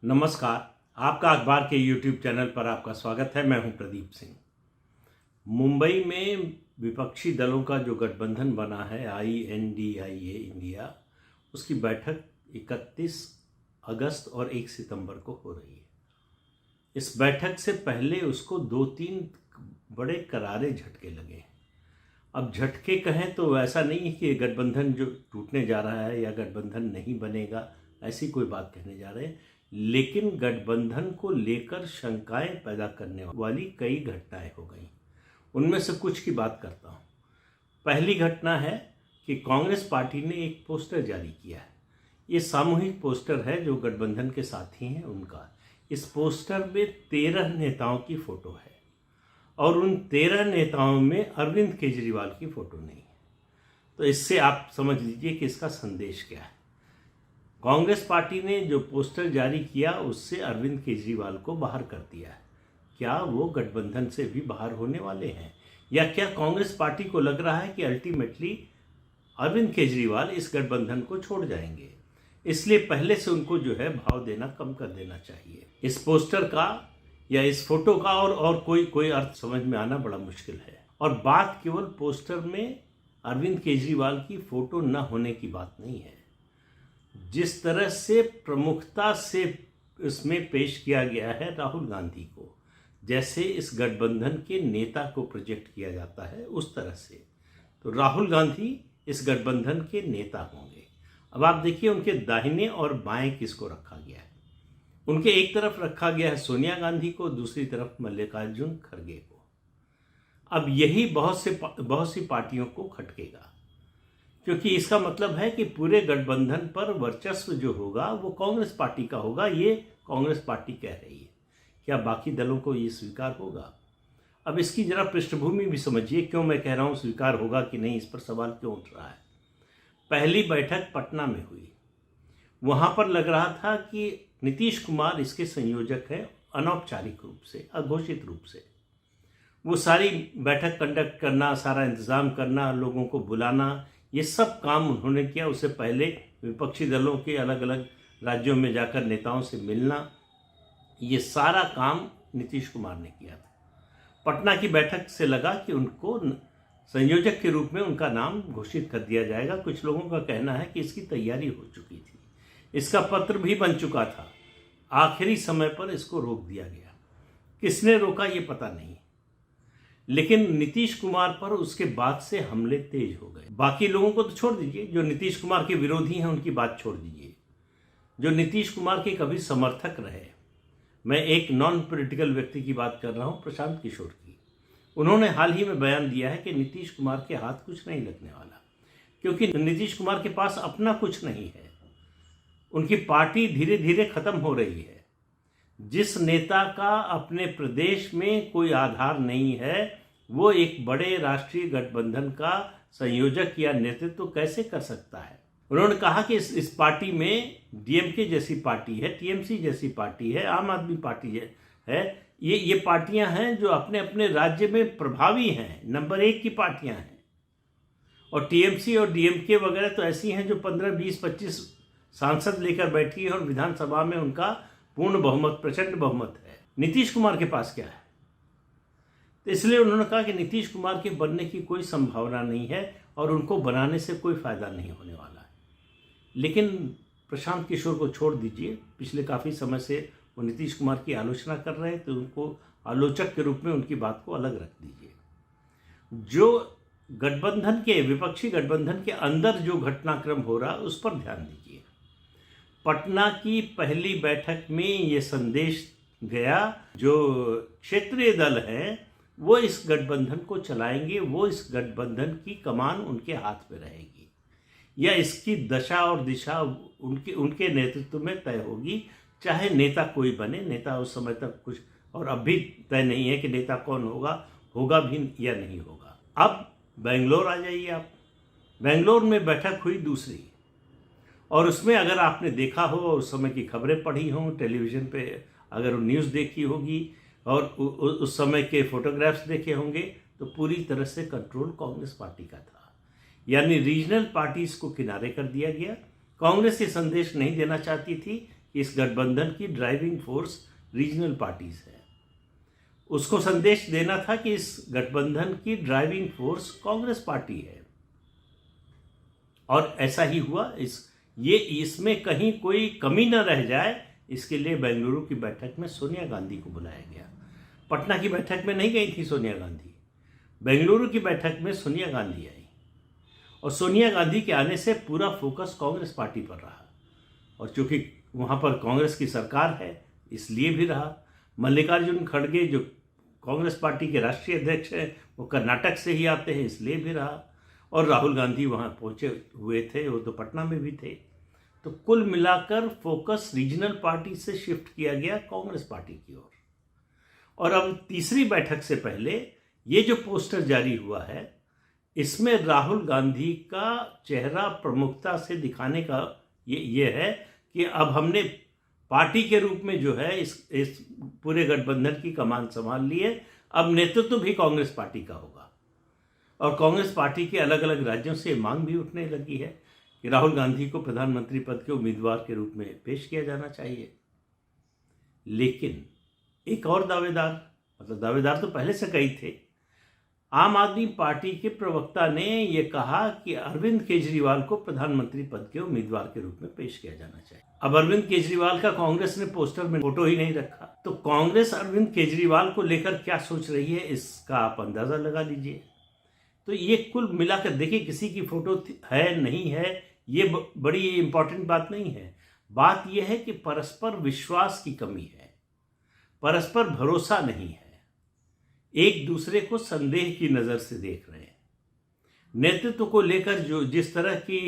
नमस्कार। आपका अखबार के YouTube चैनल पर आपका स्वागत है। मैं हूं प्रदीप सिंह। मुंबई में विपक्षी दलों का जो गठबंधन बना है INDIA इंडिया, उसकी बैठक 31 अगस्त और 1 सितंबर को हो रही है। इस बैठक से पहले उसको 2-3 बड़े करारे झटके लगे। अब झटके कहें तो ऐसा नहीं है कि गठबंधन जो टूटने जा रहा है या गठबंधन नहीं बनेगा, ऐसी कोई बात कहने जा रहे हैं, लेकिन गठबंधन को लेकर शंकाएं पैदा करने वाली कई घटनाएं हो गई। उनमें से कुछ की बात करता हूं। पहली घटना है कि कांग्रेस पार्टी ने एक पोस्टर जारी किया है। ये सामूहिक पोस्टर है जो गठबंधन के साथी हैं उनका। इस पोस्टर में 13 नेताओं की फोटो है और उन 13 नेताओं में अरविंद केजरीवाल की फोटो नहीं है। तो इससे आप समझ लीजिए कि इसका संदेश क्या है। कांग्रेस पार्टी ने जो पोस्टर जारी किया उससे अरविंद केजरीवाल को बाहर कर दिया है। क्या वो गठबंधन से भी बाहर होने वाले हैं, या क्या कांग्रेस पार्टी को लग रहा है कि अल्टीमेटली अरविंद केजरीवाल इस गठबंधन को छोड़ जाएंगे, इसलिए पहले से उनको जो है भाव देना कम कर देना चाहिए। इस पोस्टर का या इस फोटो का और कोई अर्थ समझ में आना बड़ा मुश्किल है। और बात केवल पोस्टर में अरविंद केजरीवाल की फोटो न होने की बात नहीं है। जिस तरह से प्रमुखता से इसमें पेश किया गया है राहुल गांधी को, जैसे इस गठबंधन के नेता को प्रोजेक्ट किया जाता है उस तरह से, तो राहुल गांधी इस गठबंधन के नेता होंगे। अब आप देखिए उनके दाहिने और बाएं किसको रखा गया है। उनके एक तरफ रखा गया है सोनिया गांधी को, दूसरी तरफ मल्लिकार्जुन खड़गे को। अब यही बहुत सी पार्टियों को खटकेगा, क्योंकि इसका मतलब है कि पूरे गठबंधन पर वर्चस्व जो होगा वो कांग्रेस पार्टी का होगा। ये कांग्रेस पार्टी कह रही है। क्या बाकी दलों को ये स्वीकार होगा? अब इसकी जरा पृष्ठभूमि भी समझिए, क्यों मैं कह रहा हूँ स्वीकार होगा कि नहीं, इस पर सवाल क्यों उठ रहा है। पहली बैठक पटना में हुई। वहाँ पर लग रहा था कि नीतीश कुमार इसके संयोजक हैं, अनौपचारिक रूप से, अघोषित रूप से। वो सारी बैठक कंडक्ट करना, सारा इंतज़ाम करना, लोगों को बुलाना, ये सब काम उन्होंने किया। उससे पहले विपक्षी दलों के अलग अलग राज्यों में जाकर नेताओं से मिलना, ये सारा काम नीतीश कुमार ने किया था। पटना की बैठक से लगा कि उनको संयोजक के रूप में उनका नाम घोषित कर दिया जाएगा। कुछ लोगों का कहना है कि इसकी तैयारी हो चुकी थी, इसका पत्र भी बन चुका था, आखिरी समय पर इसको रोक दिया गया। किसने रोका ये पता नहीं, लेकिन नीतीश कुमार पर उसके बाद से हमले तेज हो गए। बाकी लोगों को तो छोड़ दीजिए, जो नीतीश कुमार के विरोधी हैं उनकी बात छोड़ दीजिए, जो नीतीश कुमार के कभी समर्थक रहे, मैं एक नॉन पॉलिटिकल व्यक्ति की बात कर रहा हूं, प्रशांत किशोर की। उन्होंने हाल ही में बयान दिया है कि नीतीश कुमार के हाथ कुछ नहीं लगने वाला, क्योंकि नीतीश कुमार के पास अपना कुछ नहीं है। उनकी पार्टी धीरे धीरे खत्म हो रही है। जिस नेता का अपने प्रदेश में कोई आधार नहीं है, वो एक बड़े राष्ट्रीय गठबंधन का संयोजक या नेतृत्व कैसे कर सकता है। उन्होंने कहा कि इस पार्टी में DMK जैसी पार्टी है, TMC जैसी पार्टी है, आम आदमी पार्टी है, ये पार्टियां हैं जो अपने अपने राज्य में प्रभावी हैं, नंबर 1 की पार्टियां हैं। और TMC और DMK वगैरह तो ऐसी हैं जो 15, 20, 25 सांसद लेकर बैठी है और विधानसभा में उनका पूर्ण बहुमत, प्रचंड बहुमत है। नीतीश कुमार के पास क्या है? तो इसलिए उन्होंने कहा कि नीतीश कुमार के बनने की कोई संभावना नहीं है और उनको बनाने से कोई फायदा नहीं होने वाला है। लेकिन प्रशांत किशोर को छोड़ दीजिए, पिछले काफ़ी समय से वो नीतीश कुमार की आलोचना कर रहे हैं, तो उनको आलोचक के रूप में उनकी बात को अलग रख दीजिए। जो गठबंधन के, विपक्षी गठबंधन के अंदर जो घटनाक्रम हो रहा है उस पर ध्यान दीजिए। पटना की पहली बैठक में ये संदेश गया, जो क्षेत्रीय दल हैं वो इस गठबंधन को चलाएंगे, वो इस गठबंधन की कमान उनके हाथ में रहेगी, या इसकी दशा और दिशा उनके नेतृत्व में तय होगी, चाहे नेता कोई बने। नेता उस समय तक कुछ, और अब भी तय नहीं है कि नेता कौन होगा भी या नहीं होगा। अब बेंगलोर आ जाइए आप। बेंगलोर में बैठक हुई दूसरी, और उसमें अगर आपने देखा हो, उस समय की खबरें पढ़ी हों, टेलीविज़न पे अगर न्यूज़ देखी होगी और उस समय के फोटोग्राफ्स देखे होंगे, तो पूरी तरह से कंट्रोल कांग्रेस पार्टी का था। यानी रीजनल पार्टीज को किनारे कर दिया गया। कांग्रेस ये संदेश नहीं देना चाहती थी इस गठबंधन की ड्राइविंग फोर्स रीजनल पार्टीज है। उसको संदेश देना था कि इस गठबंधन की ड्राइविंग फोर्स कांग्रेस पार्टी है, और ऐसा ही हुआ। इसमें कहीं कोई कमी न रह जाए, इसके लिए बेंगलुरु की बैठक में सोनिया गांधी को बुलाया गया। पटना की बैठक में नहीं गई थी सोनिया गांधी, बेंगलुरु की बैठक में सोनिया गांधी आई, और सोनिया गांधी के आने से पूरा फोकस कांग्रेस पार्टी पर रहा। और चूंकि वहाँ पर कांग्रेस की सरकार है इसलिए भी रहा। मल्लिकार्जुन खड़गे जो कांग्रेस पार्टी के राष्ट्रीय अध्यक्ष हैं वो कर्नाटक से ही आते हैं इसलिए भी रहा, और राहुल गांधी वहाँ पहुँचे हुए थे, वो तो पटना में भी थे। तो कुल मिलाकर फोकस रीजनल पार्टी से शिफ्ट किया गया कांग्रेस पार्टी की ओर। और अब तीसरी बैठक से पहले ये जो पोस्टर जारी हुआ है इसमें राहुल गांधी का चेहरा प्रमुखता से दिखाने का ये है कि अब हमने पार्टी के रूप में जो है इस पूरे गठबंधन की कमान संभाल ली है, अब नेतृत्व भी कांग्रेस पार्टी का होगा। और कांग्रेस पार्टी के अलग अलग राज्यों से मांग भी उठने लगी है कि राहुल गांधी को प्रधानमंत्री पद के उम्मीदवार के रूप में पेश किया जाना चाहिए। लेकिन एक और दावेदार तो पहले से कई थे। आम आदमी पार्टी के प्रवक्ता ने यह कहा कि अरविंद केजरीवाल को प्रधानमंत्री पद के उम्मीदवार के रूप में पेश किया जाना चाहिए। अब अरविंद केजरीवाल का कांग्रेस ने पोस्टर में फोटो ही नहीं रखा, तो कांग्रेस अरविंद केजरीवाल को लेकर क्या सोच रही है इसका आप अंदाजा लगा लीजिए। तो ये कुल मिलाकर देखिए, किसी की फोटो है नहीं है ये बड़ी इंपॉर्टेंट बात नहीं है। बात यह है कि परस्पर विश्वास की कमी है, परस्पर भरोसा नहीं है, एक दूसरे को संदेह की नज़र से देख रहे हैं। नेतृत्व को लेकर जो जिस तरह की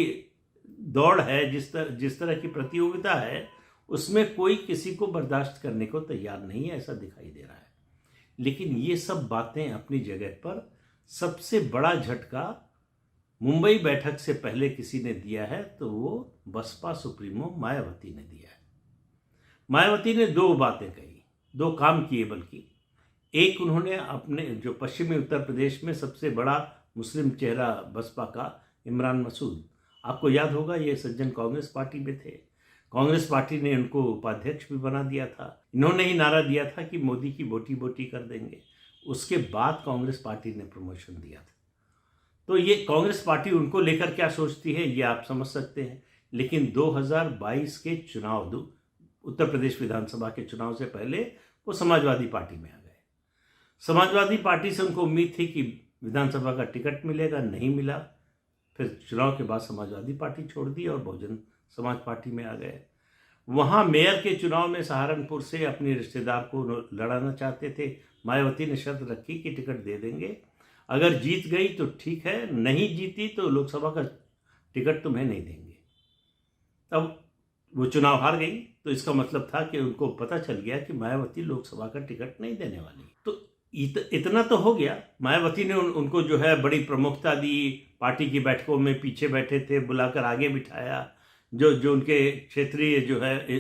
दौड़ है, जिस तरह की प्रतियोगिता है, उसमें कोई किसी को बर्दाश्त करने को तैयार नहीं है, ऐसा दिखाई दे रहा है। लेकिन ये सब बातें अपनी जगह पर, सबसे बड़ा झटका मुंबई बैठक से पहले किसी ने दिया है तो वो बसपा सुप्रीमो मायावती ने दिया है। मायावती ने दो बातें कही, दो काम किए बल्कि। एक, उन्होंने अपने जो पश्चिमी उत्तर प्रदेश में सबसे बड़ा मुस्लिम चेहरा बसपा का इमरान मसूद, आपको याद होगा ये सज्जन कांग्रेस पार्टी में थे, कांग्रेस पार्टी ने उनको उपाध्यक्ष भी बना दिया था। इन्होंने ही नारा दिया था कि मोदी की बोटी बोटी कर देंगे। उसके बाद कांग्रेस पार्टी ने प्रमोशन दिया था। तो ये कांग्रेस पार्टी उनको लेकर क्या सोचती है ये आप समझ सकते हैं। लेकिन 2022 के चुनाव, उत्तर प्रदेश विधानसभा के चुनाव से पहले वो समाजवादी पार्टी में आ गए। समाजवादी पार्टी से उनको उम्मीद थी कि विधानसभा का टिकट मिलेगा, नहीं मिला। फिर चुनाव के बाद समाजवादी पार्टी छोड़ दी और बहुजन समाज पार्टी में आ गए। वहाँ मेयर के चुनाव में सहारनपुर से अपने रिश्तेदार को लड़ाना चाहते थे। मायावती ने शर्त रखी कि टिकट दे देंगे, अगर जीत गई तो ठीक है, नहीं जीती तो लोकसभा का टिकट तुम्हें नहीं देंगे। तब वो चुनाव हार गई, तो इसका मतलब था कि उनको पता चल गया कि मायावती लोकसभा का टिकट नहीं देने वाली। तो इतना तो हो गया। मायावती ने उनको जो है बड़ी प्रमुखता दी, पार्टी की बैठकों में पीछे बैठे थे, बुलाकर आगे बिठाया। जो उनके क्षेत्रीय जो है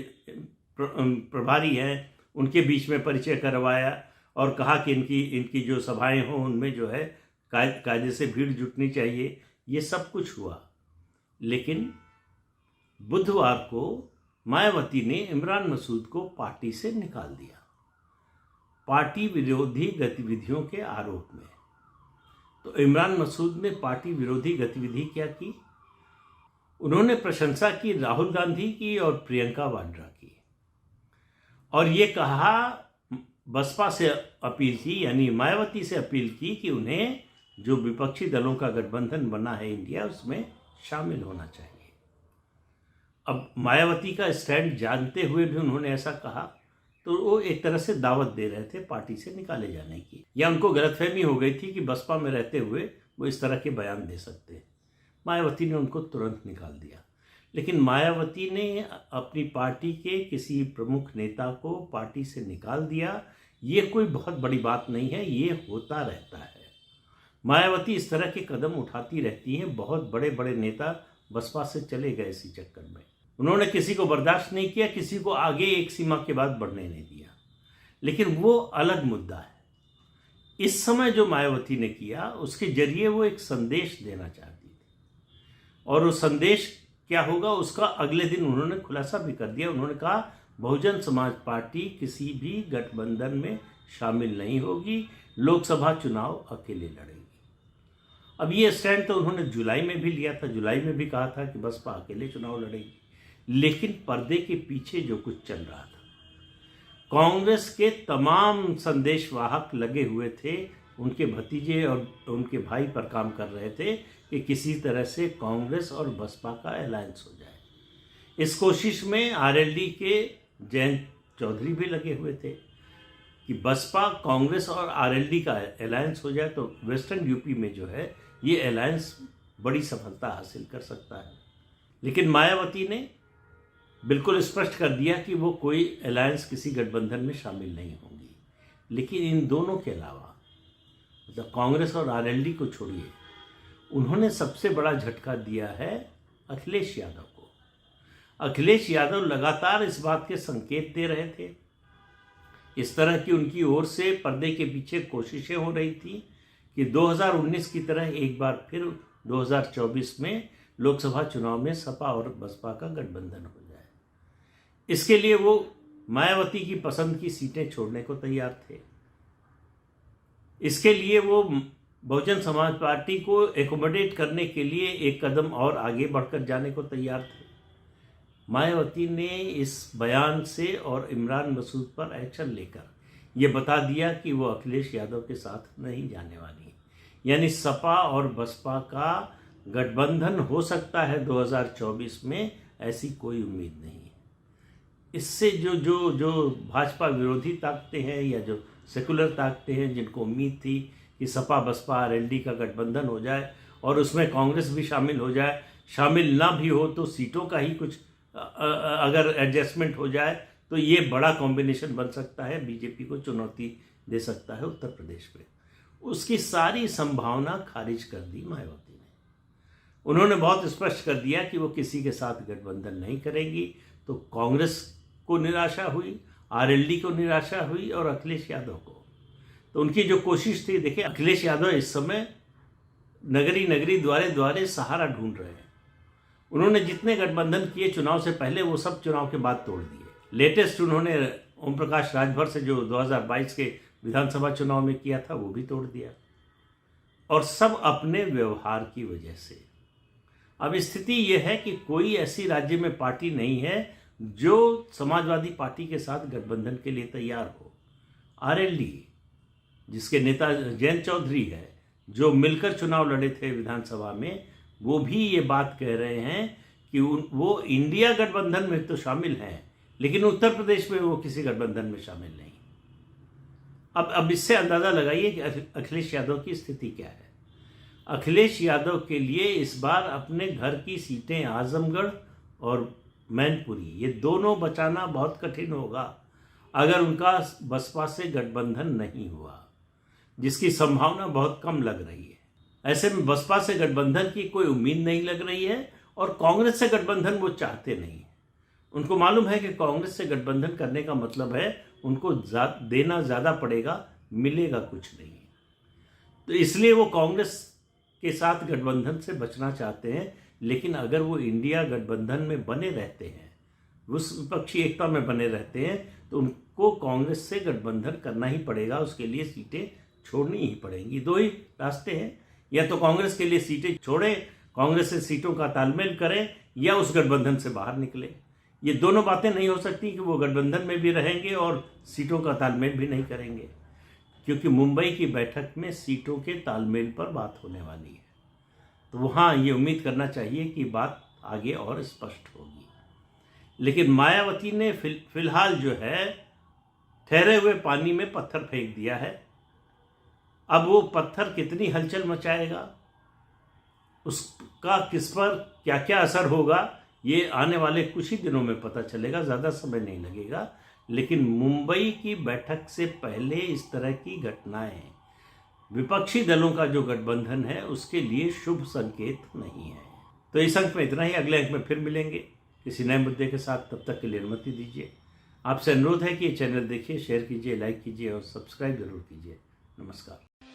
प्रभारी हैं उनके बीच में परिचय करवाया और कहा कि इनकी जो सभाएं हों उनमें जो है कायदे से भीड़ जुटनी चाहिए। ये सब कुछ हुआ, लेकिन बुधवार को मायावती ने इमरान मसूद को पार्टी से निकाल दिया, पार्टी विरोधी गतिविधियों के आरोप में। तो इमरान मसूद ने पार्टी विरोधी गतिविधि क्या की? उन्होंने प्रशंसा की राहुल गांधी की और प्रियंका वाड्रा की, और ये कहा, बसपा से अपील की, यानी मायावती से अपील की कि उन्हें जो विपक्षी दलों का गठबंधन बना है इंडिया, उसमें शामिल होना चाहिए। अब मायावती का स्टैंड जानते हुए भी उन्होंने ऐसा कहा, तो वो एक तरह से दावत दे रहे थे पार्टी से निकाले जाने की, या उनको गलतफहमी हो गई थी कि बसपा में रहते हुए वो इस तरह के बयान दे सकते हैं। मायावती ने उनको तुरंत निकाल दिया। लेकिन मायावती ने अपनी पार्टी के किसी प्रमुख नेता को पार्टी से निकाल दिया, ये कोई बहुत बड़ी बात नहीं है, ये होता रहता है। मायावती इस तरह के कदम उठाती रहती हैं। बहुत बड़े बड़े नेता बसपा से चले गए इसी चक्कर में। उन्होंने किसी को बर्दाश्त नहीं किया, किसी को आगे एक सीमा के बाद बढ़ने नहीं दिया। लेकिन वो अलग मुद्दा है। इस समय जो मायावती ने किया, उसके जरिए वो एक संदेश देना चाहती थी, और वो संदेश क्या होगा उसका अगले दिन उन्होंने खुलासा भी कर दिया। उन्होंने कहा बहुजन समाज पार्टी किसी भी गठबंधन में शामिल नहीं होगी, लोकसभा चुनाव अकेले लड़ेगी। अब ये स्टैंड तो उन्होंने जुलाई में भी लिया था, जुलाई में भी कहा था कि बसपा अकेले चुनाव लड़ेगी। लेकिन पर्दे के पीछे जो कुछ चल रहा था, कांग्रेस के तमाम संदेशवाहक लगे हुए थे, उनके भतीजे और उनके भाई पर काम कर रहे थे कि किसी तरह से कांग्रेस और बसपा का अलायंस हो जाए। इस कोशिश में आरएलडी के जयंत चौधरी भी लगे हुए थे कि बसपा, कांग्रेस और आरएलडी का अलायंस हो जाए तो वेस्टर्न यूपी में जो है ये अलायंस बड़ी सफलता हासिल कर सकता है। लेकिन मायावती ने बिल्कुल स्पष्ट कर दिया कि वो कोई अलायंस किसी गठबंधन में शामिल नहीं होंगी। लेकिन इन दोनों के अलावा मतलब कांग्रेस और आरएलडी को छोड़िए, उन्होंने सबसे बड़ा झटका दिया है अखिलेश यादव को। अखिलेश यादव लगातार इस बात के संकेत दे रहे थे, इस तरह की उनकी ओर से पर्दे के पीछे कोशिशें हो रही थी कि 2019 की तरह एक बार फिर 2024 में लोकसभा चुनाव में सपा और बसपा का गठबंधन हो जाए। इसके लिए वो मायावती की पसंद की सीटें छोड़ने को तैयार थे। इसके लिए वो बहुजन समाज पार्टी को एकोमोडेट करने के लिए एक कदम और आगे बढ़कर जाने को तैयार थे। मायावती ने इस बयान से और इमरान मसूद पर एक्शन लेकर ये बता दिया कि वो अखिलेश यादव के साथ नहीं जाने वाली, यानी सपा और बसपा का गठबंधन हो सकता है 2024 में, ऐसी कोई उम्मीद नहीं है। इससे जो भाजपा विरोधी ताकतें हैं या जो सेकुलर ताकतें हैं, जिनको उम्मीद थी कि सपा बसपा आरएलडी का गठबंधन हो जाए और उसमें कांग्रेस भी शामिल हो जाए, शामिल ना भी हो तो सीटों का ही कुछ अगर एडजस्टमेंट हो जाए तो ये बड़ा कॉम्बिनेशन बन सकता है, बीजेपी को चुनौती दे सकता है उत्तर प्रदेश में, उसकी सारी संभावना खारिज कर दी मायावती ने। उन्होंने बहुत स्पष्ट कर दिया कि वो किसी के साथ गठबंधन नहीं करेंगी। तो कांग्रेस को निराशा हुई, आरएलडी को निराशा हुई और अखिलेश यादव को। तो उनकी जो कोशिश थी, देखिए अखिलेश यादव इस समय नगरी नगरी द्वारे द्वारे सहारा ढूंढ रहे हैं। उन्होंने जितने गठबंधन किए चुनाव से पहले, वो सब चुनाव के बाद तोड़ दिए। लेटेस्ट उन्होंने ओम प्रकाश राजभर से जो 2022 के विधानसभा चुनाव में किया था वो भी तोड़ दिया, और सब अपने व्यवहार की वजह से। अब स्थिति यह है कि कोई ऐसी राज्य में पार्टी नहीं है जो समाजवादी पार्टी के साथ गठबंधन के लिए तैयार हो। आरएलडी, जिसके नेता जयंत चौधरी है, जो मिलकर चुनाव लड़े थे विधानसभा में, वो भी ये बात कह रहे हैं कि वो इंडिया गठबंधन में तो शामिल हैं, लेकिन उत्तर प्रदेश में वो किसी गठबंधन में शामिल नहीं। अब इससे अंदाज़ा लगाइए कि अखिलेश यादव की स्थिति क्या है। अखिलेश यादव के लिए इस बार अपने घर की सीटें आजमगढ़ और मैनपुरी, ये दोनों बचाना बहुत कठिन होगा अगर उनका बसपा से गठबंधन नहीं हुआ, जिसकी संभावना बहुत कम लग रही है। ऐसे में बसपा से गठबंधन की कोई उम्मीद नहीं लग रही है और कांग्रेस से गठबंधन वो चाहते नहीं। उनको मालूम है कि कांग्रेस से गठबंधन करने का मतलब है उनको देना ज़्यादा पड़ेगा, मिलेगा कुछ नहीं। तो इसलिए वो कांग्रेस के साथ गठबंधन से बचना चाहते हैं। लेकिन अगर वो इंडिया गठबंधन में बने रहते हैं, उस विपक्षी एकता में बने रहते हैं, तो उनको कांग्रेस से गठबंधन करना ही पड़ेगा। उसके लिए सीटें छोड़नी ही पड़ेंगी। दो ही रास्ते हैं, या तो कांग्रेस के लिए सीटें छोड़ें, कांग्रेस से सीटों का तालमेल करें, या उस गठबंधन से बाहर निकलें। ये दोनों बातें नहीं हो सकती कि वो गठबंधन में भी रहेंगे और सीटों का तालमेल भी नहीं करेंगे, क्योंकि मुंबई की बैठक में सीटों के तालमेल पर बात होने वाली है। तो वहाँ ये उम्मीद करना चाहिए कि बात आगे और स्पष्ट होगी। लेकिन मायावती ने फिलहाल जो है ठहरे हुए पानी में पत्थर फेंक दिया है। अब वो पत्थर कितनी हलचल मचाएगा, उसका किस पर क्या क्या असर होगा, ये आने वाले कुछ ही दिनों में पता चलेगा, ज़्यादा समय नहीं लगेगा। लेकिन मुंबई की बैठक से पहले इस तरह की घटनाएं विपक्षी दलों का जो गठबंधन है उसके लिए शुभ संकेत नहीं है। तो इस अंक में इतना ही। अगले अंक में फिर मिलेंगे किसी नए मुद्दे के साथ। तब तक के लिए अनुमति दीजिए। आपसे अनुरोध है कि ये चैनल देखिए, शेयर कीजिए, लाइक कीजिए और सब्सक्राइब जरूर कीजिए। नमस्कार।